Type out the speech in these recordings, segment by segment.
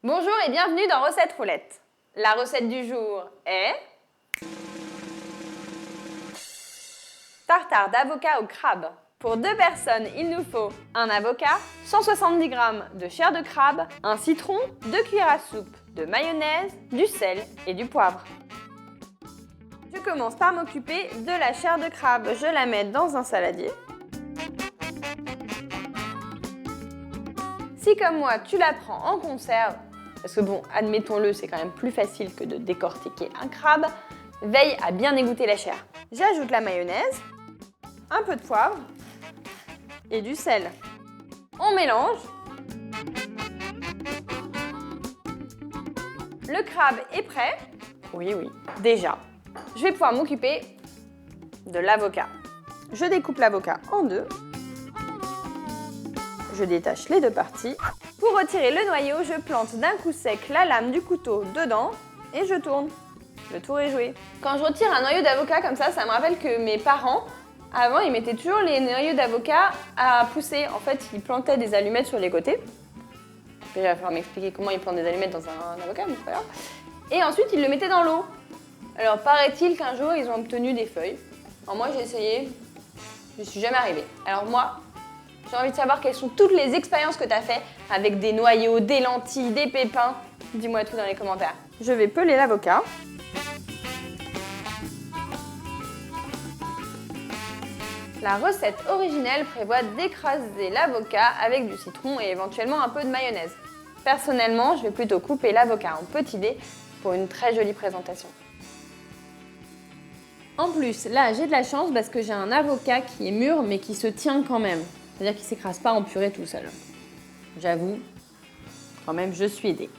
Bonjour et bienvenue dans Recette Roulette. La recette du jour est tartare d'avocat au crabe. Pour 2 personnes, il nous faut un avocat, 170 g de chair de crabe, un citron, 2 cuillères à soupe de mayonnaise, du sel et du poivre. Je commence par m'occuper de la chair de crabe. Je la mets dans un saladier. Si comme moi, tu la prends en conserve, parce que bon, admettons-le, c'est quand même plus facile que de décortiquer un crabe, veille à bien égoutter la chair. J'ajoute la mayonnaise, un peu de poivre et du sel. On mélange. Le crabe est prêt. Oui, déjà. Je vais pouvoir m'occuper de l'avocat. Je découpe l'avocat en deux. Je détache les 2 parties. Pour retirer le noyau, je plante d'un coup sec la lame du couteau dedans et je tourne. Le tour est joué. Quand je retire un noyau d'avocat comme ça me rappelle que mes parents, avant, ils mettaient toujours les noyaux d'avocat à pousser. En fait, ils plantaient des allumettes sur les côtés. Il va falloir m'expliquer comment ils plantent des allumettes dans un avocat, mais c'est pas grave. Et ensuite, ils le mettaient dans l'eau. Alors, paraît-il qu'un jour, ils ont obtenu des feuilles. Alors moi, j'ai essayé, je suis jamais arrivée. Alors moi, j'ai envie de savoir quelles sont toutes les expériences que tu as faites avec des noyaux, des lentilles, des pépins. Dis-moi tout dans les commentaires. Je vais peler l'avocat. La recette originelle prévoit d'écraser l'avocat avec du citron et éventuellement un peu de mayonnaise. Personnellement, je vais plutôt couper l'avocat en petits dés pour une très jolie présentation. En plus, là, j'ai de la chance parce que j'ai un avocat qui est mûr mais qui se tient quand même. C'est-à-dire qu'il ne s'écrase pas en purée tout seul. J'avoue, quand même, je suis aidée.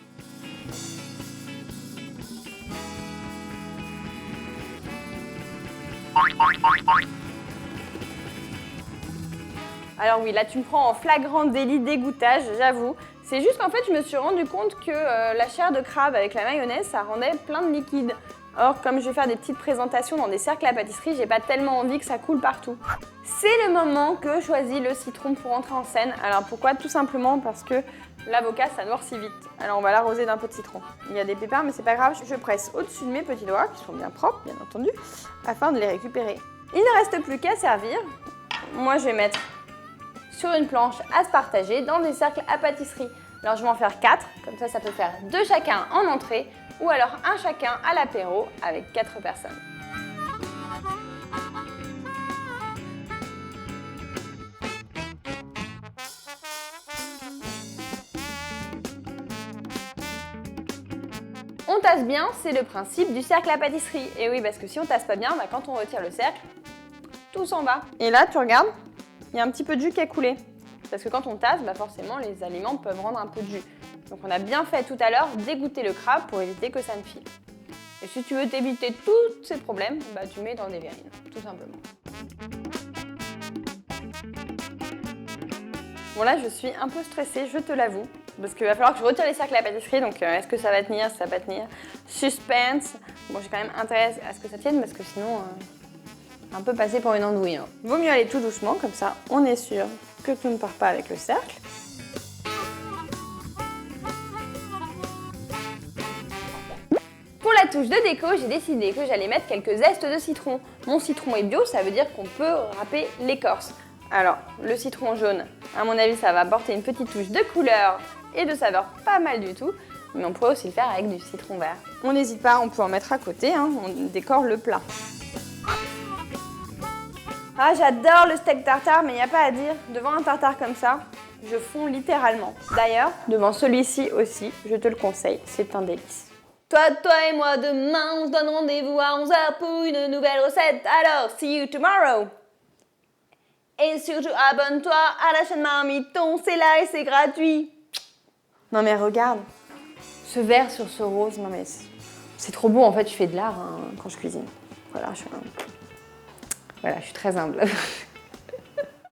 Alors oui, là tu me prends en flagrant délit d'égouttage, j'avoue. C'est juste qu'en fait, je me suis rendu compte que la chair de crabe avec la mayonnaise, ça rendait plein de liquide. Or, comme je vais faire des petites présentations dans des cercles à pâtisserie, j'ai pas tellement envie que ça coule partout. C'est le moment que je choisis le citron pour entrer en scène. Alors pourquoi? Tout simplement parce que l'avocat, ça noircit vite. Alors on va l'arroser d'un peu de citron. Il y a des pépins, mais c'est pas grave. Je presse au-dessus de mes petits doigts, qui sont bien propres, bien entendu, afin de les récupérer. Il ne reste plus qu'à servir. Moi, je vais mettre sur une planche à se partager dans des cercles à pâtisserie. Alors je vais en faire 4, comme ça peut faire 2 chacun en entrée ou alors un chacun à l'apéro avec 4 personnes. On tasse bien, c'est le principe du cercle à pâtisserie. Et oui, parce que si on tasse pas bien, quand on retire le cercle, tout s'en va. Et là, tu regardes, il y a un petit peu de jus qui a coulé. Parce que quand on tasse, forcément, les aliments peuvent rendre un peu de jus. Donc on a bien fait tout à l'heure d'égoutter le crabe pour éviter que ça ne file. Et si tu veux t'éviter tous ces problèmes, tu mets dans des verrines, tout simplement. Bon là, je suis un peu stressée, je te l'avoue. Parce qu'il va falloir que je retire les cercles à la pâtisserie, donc est-ce que ça va tenir, ça va pas tenir? Suspense. Bon, j'ai quand même intérêt à ce que ça tienne, parce que sinon, un peu passer pour une andouille. Hein. Vaut mieux aller tout doucement, comme ça, on est sûr que tout ne part pas avec le cercle. Pour la touche de déco, j'ai décidé que j'allais mettre quelques zestes de citron. Mon citron est bio, ça veut dire qu'on peut râper l'écorce. Alors, le citron jaune, à mon avis, ça va apporter une petite touche de couleur et de saveur pas mal du tout. Mais on pourrait aussi le faire avec du citron vert. On n'hésite pas, on peut en mettre à côté, hein, on décore le plat. Ah, j'adore le steak tartare, mais il n'y a pas à dire. Devant un tartare comme ça, je fonds littéralement. D'ailleurs, devant celui-ci aussi, je te le conseille, c'est un délice. Toi et moi, demain, on se donne rendez-vous à 11h pour une nouvelle recette. Alors, see you tomorrow! Et surtout, abonne-toi à la chaîne Marmiton, c'est là et c'est gratuit. Non mais regarde, ce vert sur ce rose, non mais c'est trop beau. En fait, je fais de l'art quand je cuisine. Voilà, je suis très humble.